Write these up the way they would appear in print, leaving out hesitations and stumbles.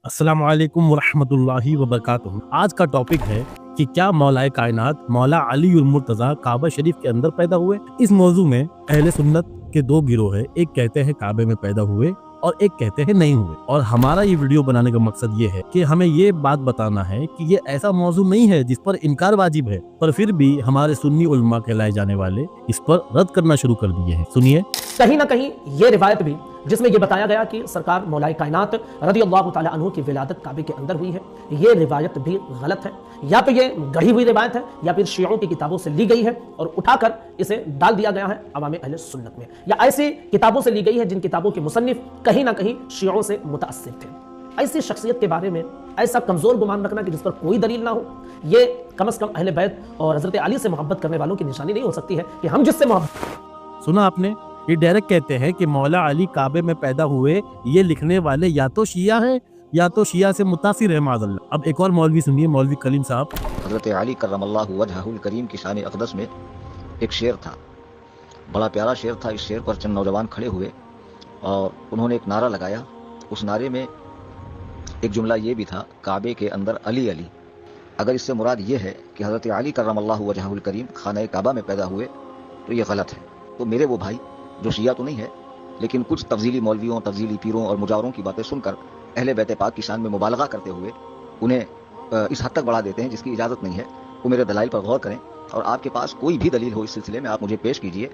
अस्सलाम वालेकुम वरहमतुल्लाहि वबरकातुहू। आज का टॉपिक है कि क्या मौलाए कायनात मौला अली उल मुर्तज़ा काबा शरीफ के अंदर पैदा हुए। इस मौजू में अहले सुन्नत के दो गिरोह है, एक कहते हैं काबे में पैदा हुए और एक कहते हैं नहीं हुए। और हमारा ये वीडियो बनाने का मकसद ये है कि हमें ये बात बताना है कि ये ऐसा मौजू नहीं है जिस पर इनकार वाजिब है, पर फिर भी हमारे सुन्नी उलमा कहलाए जाने वाले इस पर रद्द करना शुरू कर दिए हैं। सुनिए। कहीं ना कहीं ये रिवायत भी जिसमें ये बताया गया कि सरकार मौलाए कायनात रज़ियल्लाहु ताला अन्हु की विलादत काबे के अंदर हुई है, ये रिवायत भी गलत है। या तो ये गढ़ी हुई रिवायत है या फिर शियों की किताबों से ली गई है और उठाकर इसे डाल दिया गया है अवाम अहले सुन्नत में, या ऐसी किताबों से ली गई है जिन किताबों के मुसन्निफ कहीं ना कहीं शियों से मुतासिर थे। ऐसी शख्सियत के बारे में ऐसा कमजोर गुमान रखना कि जिस पर कोई दलील ना हो, ये कम से कम अहले बैत और हजरत अली से मोहब्बत करने वालों की निशानी नहीं हो सकती है कि हम जिससे मोहब्बत। सुना आपने, ये डायरेक्ट कहते हैं कि मौला अली काबे में पैदा हुए। ये लिखने वाले या तो शिया हैं या तो शिया से मुतासिर है माज़अल्लाह। अब एक और मौलवी सुनिए, मौलवी कलीम साहब। हज़रत अली करमल्लाहु वजहुल करीम की शान अक़दस में एक शेर था, बड़ा प्यारा शेर था। इस शेर पर चंद नौजवान खड़े हुए और उन्होंने एक नारा लगाया। उस नारे में एक जुमला ये भी था, काबे के अंदर अली अली। अगर इससे मुराद ये है कि हज़रत अली करमल्लाहु वजहुल करीम खाना काबा में पैदा हुए तो ये गलत है। तो मेरे वो भाई जो शिया तो नहीं है लेकिन कुछ तफजीली मौलवियों, तफजीली पीरों और मुजावरों की बातें सुनकर अहले बैत पाक की शान में मुबालगा करते हुए उन्हें इस हद तक बढ़ा देते हैं जिसकी इजाज़त नहीं है, वो मेरे दलाइल पर गौर करें और आपके पास कोई भी दलील हो इस सिलसिले में आप मुझे पेश कीजिए।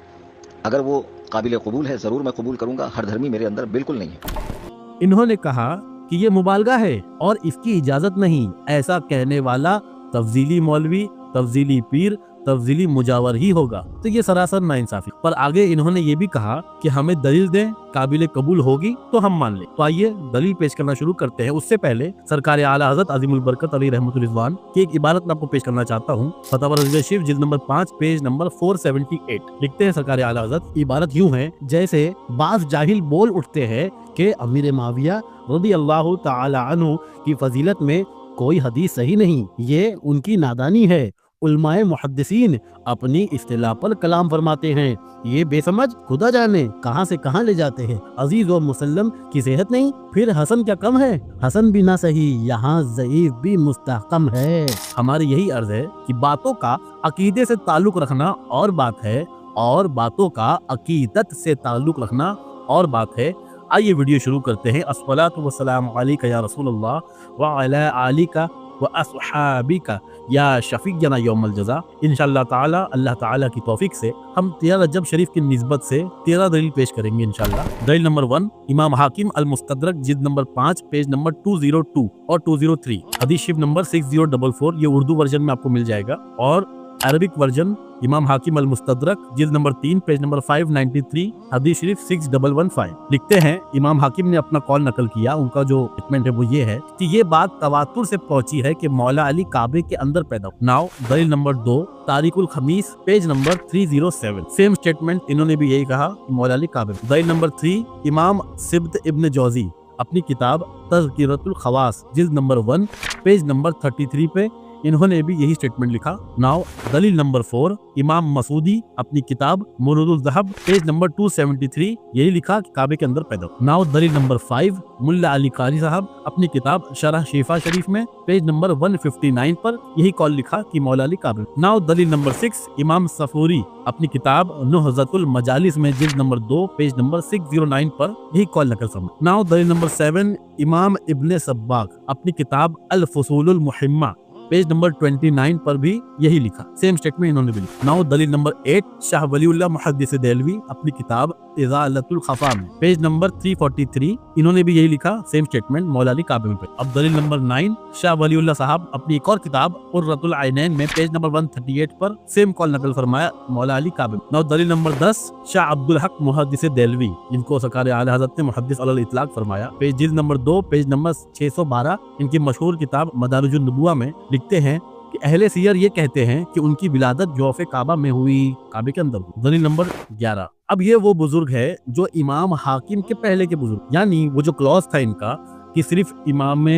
अगर वो काबिल कबूल है ज़रूर मैं कबूल करूँगा, हर धर्मी मेरे अंदर बिल्कुल नहीं है। इन्होंने कहा कि ये मुबालगा है और इसकी इजाजत नहीं। ऐसा कहने वाला तफजीली मौलवी, तफजीली पीर, तफजीली मुजावर ही होगा। तो ये सरासर नाइंसाफी। पर आगे इन्होंने ये भी कहा कि हमें दलील दें, काबिल कबूल होगी तो हम मान लें। तो आइए दलील पेश करना शुरू करते हैं। उससे पहले सरकार आला हज़रत अज़ीमुल बरकत अली रहमतुल रिज़वान की एक इबारत मैं आपको पेश करना चाहता हूँ। फतवा रज़ील शिफ जिल्द नंबर 5 पेज नंबर 478 लिखते हैं सरकार आला हज़रत। इबारत यूं है, जैसे बाज़ जाहिल बोल उठते हैं कि अमीर माविया रज़ियल्लाहु ताला अन्हु की फजीलत में कोई हदीस सही नहीं, ये उनकी नादानी है। उलमाए मुहद्दिसीन अपनी इस्तिलाह पर कलाम फरमाते हैं, ये बेसमझ खुदा जाने कहां से कहां ले जाते हैं। अजीज और मुसल्लम की सेहत नहीं, फिर हसन क्या कम है? हसन भी ना सही, यहाँ ज़ईफ भी मुस्तहकम है। हमारी यही अर्ज है कि बातों का अकीदे से ताल्लुक रखना और बात है, और बातों का अकीदत से ताल्लुक रखना और बात है। आइए वीडियो शुरू करते हैं। अस्सलातु वस्सलामु अलैका या रसूलल्लाह व अला आलिका व अस्हाबिका या शफीअना यौमल जज़ा। इंशाअल्लाह ताला अल्लाह ताला की तौफीक से हम 13 रजब शरीफ की निस्बत से 13 दलील पेश करेंगे इंशाअल्लाह। दलील नंबर 1, इमाम हाकिम अल मुस्तदरक जिल्द नंबर 5 पेज नंबर 202 और 203, हदीस शिफ नंबर 6044। ये उर्दू वर्जन में आपको मिल जाएगा और अरबिक वर्जन इमाम हाकिम अल मुस्तदरक जिल्द नंबर 3 पेज नंबर 593, हदीस शरीफ 6115। लिखते हैं, इमाम हाकिम ने अपना कॉल नकल किया। उनका जो स्टेटमेंट है वो ये है कि ये बात तवातुर से पहुंची है कि मौला अली काबे के अंदर पैदा हुआ। नाउ दलील नंबर 2, तारिकुल खमीस पेज नंबर 307, सेम स्टेटमेंट, इन्होंने भी यही कहा मौला अली काबे। दलील नंबर 3, इमाम सिब्त इब्न जौजी अपनी किताब तज़किरतुल खवास जिल्द नंबर 1 पेज नंबर 33 पे इन्होंने भी यही स्टेटमेंट लिखा। नाउ दलील नंबर 4, इमाम मसूदी अपनी किताब मुरूदुल ज़हब पेज नंबर 273 यही लिखा कि काबे के अंदर पैदा। नाउ दलील नंबर 5, मुल्ला अली कारी साहब अपनी किताब शरह शिफा शरीफ में पेज नंबर 159 पर यही कॉल लिखा कि मौला अली काबे। नाउ दलील नंबर 6, इमाम सफूरी अपनी किताब नुहज़तुल मजालिस में जिल्द नंबर 2 पेज नंबर 609 पर यही कॉल नकल फरमा। नाउ दलील नंबर 7, इमाम इब्ने सब्बाक अपनी किताब अल फुसूलुल मुहिम्मा पेज नंबर 29 पर भी यही लिखा, सेम स्टेटमेंट इन्होंने भी लिखा। नाउ दलील नंबर 8, शाह वलीउल्लाह मुहद्दिस देलवी अपनी किताब इज़ालतुल खफा में पेज नंबर 343 इन्होंने भी यही लिखा, सेम स्टेटमेंट मौला अली काबे में। अब दलील नंबर 9, शाह वलीउल्लाह साहब अपनी एक और किताब कुर्रतुल आइनैन में पेज नंबर 138 पर सेम कॉल नकल फरमाया मौला अली काबे में। नाउ दलील नंबर 10, शाह अब्दुल हक मुहद्दिस देलवी जिनको सरकार आला हज़रत ने मुहद्दिस अलल इतलाक फरमाया, पेज जिल्द नंबर 2 पेज नंबर 612 इनकी मशहूर किताब मदारिजुन नबुवा में लिखते हैं कि अहले सियर ये कहते हैं कि उनकी विलादत जौफ़े काबा में हुई, काबे के अंदर हुई। दलील नंबर 11, अब ये वो बुजुर्ग है जो इमाम हाकिम के पहले के बुजुर्ग, यानी वो जो क्लॉज था इनका कि सिर्फ इमाम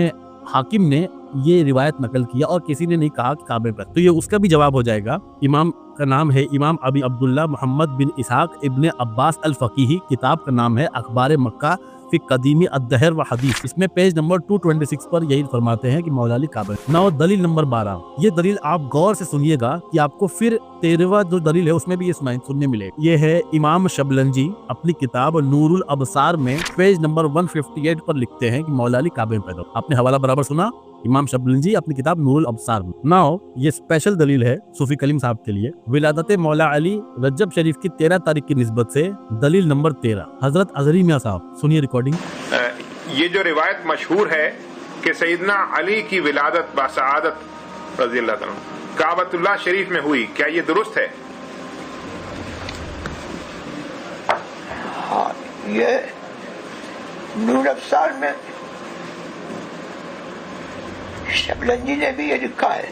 हाकिम ने ये रिवायत नकल किया और किसी ने नहीं कहा कि काबे पर, तो ये उसका भी जवाब हो जाएगा। इमाम का नाम है इमाम अबी अब्दुल्ला मोहम्मद बिन इसहाक इब्ने अब्बास अल फ़कीही, किताब का नाम है अखबार मक्का फी कदीमी अद्दहर व हदीस, इसमें पेज नंबर 226 पर यही फरमाते हैं कि मौला अली काबिल। नाउ दलील नंबर 12, ये दलील आप गौर से सुनिएगा कि आपको फिर 13वां जो दलील है उसमें भी ये सुनने मिले। ये है इमाम शबलंजी अपनी किताब नूरुल अबसार में पेज नंबर 158 पर लिखते हैं कि मौला अली काबिल पैदा। आपने हवाला बराबर सुना, इमाम शबलंजी अपनी किताब नूरुल अबसार में। नाउ ये स्पेशल दलील है सूफी कलीम साहब के लिए। विलादत मौला अली रजब शरीफ की 13 तारीख की निस्बत से दलील नंबर 13, हजरत अजहरी मियां साहब सुनिए रिकॉर्डिंग। ये जो रिवायत मशहूर है कि सैयदना अली की विलादत बासआदत रज़ियल्लाहु अन्हु काबतुल्लाह शरीफ में हुई, क्या ये दुरुस्त है? हाँ, ये नूरुल अबसार में शबलंजी ने भी ये लिखा है।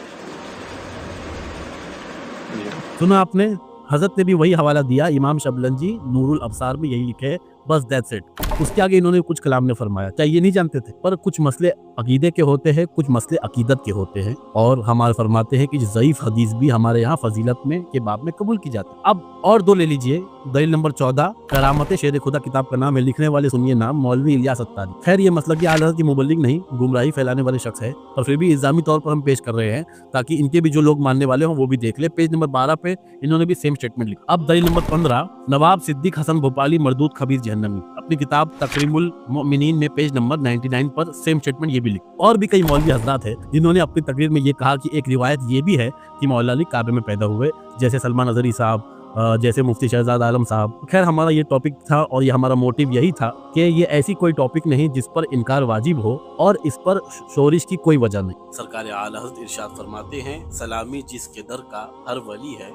सुना आपने, हजरत ने भी वही हवाला दिया, इमाम शबलंजी नूरुल अबसार में यही लिखे, बस दैट्स इट। उसके आगे इन्होंने कुछ कलाम में फरमाया, क्या ये नहीं जानते थे? पर कुछ मसले अकीदे के होते हैं, कुछ मसले अकीदत के होते हैं, और हमारे फरमाते हैं कि ज़ईफ हदीस भी हमारे यहाँ फजीलत में के बाब में कबूल की जाती है। अब और दो ले लीजिए, दलील नंबर 14, करामत शेर खुदा किताब का नाम है, लिखने वाले सुनिए नाम मौलवी इलियास अत्तारी। खैर ये मसलक आला हज़रत की मुबल्लिग नहीं, गुमराही फैलाने वाले शख्स है, पर फिर भी इल्जामी तौर पर हम पेश कर रहे हैं ताकि इनके भी जो लोग मानने वाले हों वो भी देख ले। पेज नंबर 12 पे इन्होंने भी सेम स्टेटमेंट लिखा। अब दलील नंबर 15, नवाब सिद्दीक हसन भोपाली मरदूद खबीर जहन्नमी अपनी किताब तकरीमुल मोमिनीन में पेज नंबर 99 पर सेम स्टेटमेंट ये भी लिखा। और भी कई मौलवी हजरात है जिन्होंने अपनी तकरीर में ये कहा कि एक रिवायत ये भी है कि मौला अली काबे में पैदा हुए, जैसे सलमान अजहरी साहब, जैसे मुफ्ती शहजाद आलम साहब। खैर हमारा ये टॉपिक था और ये हमारा मोटिव यही था कि ये ऐसी कोई टॉपिक नहीं जिस पर इनकार वाजिब हो और इस पर शोरिश की कोई वजह नहीं। सरकार आला हज़रत इरशाद फरमाते हैं, सलामी जिसके दर का हर वली है,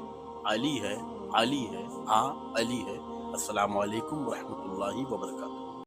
अली है, अली है, हाँ अली है। अस्सलामु अलैकुम व रहमतुल्लाहि व बरकातहू।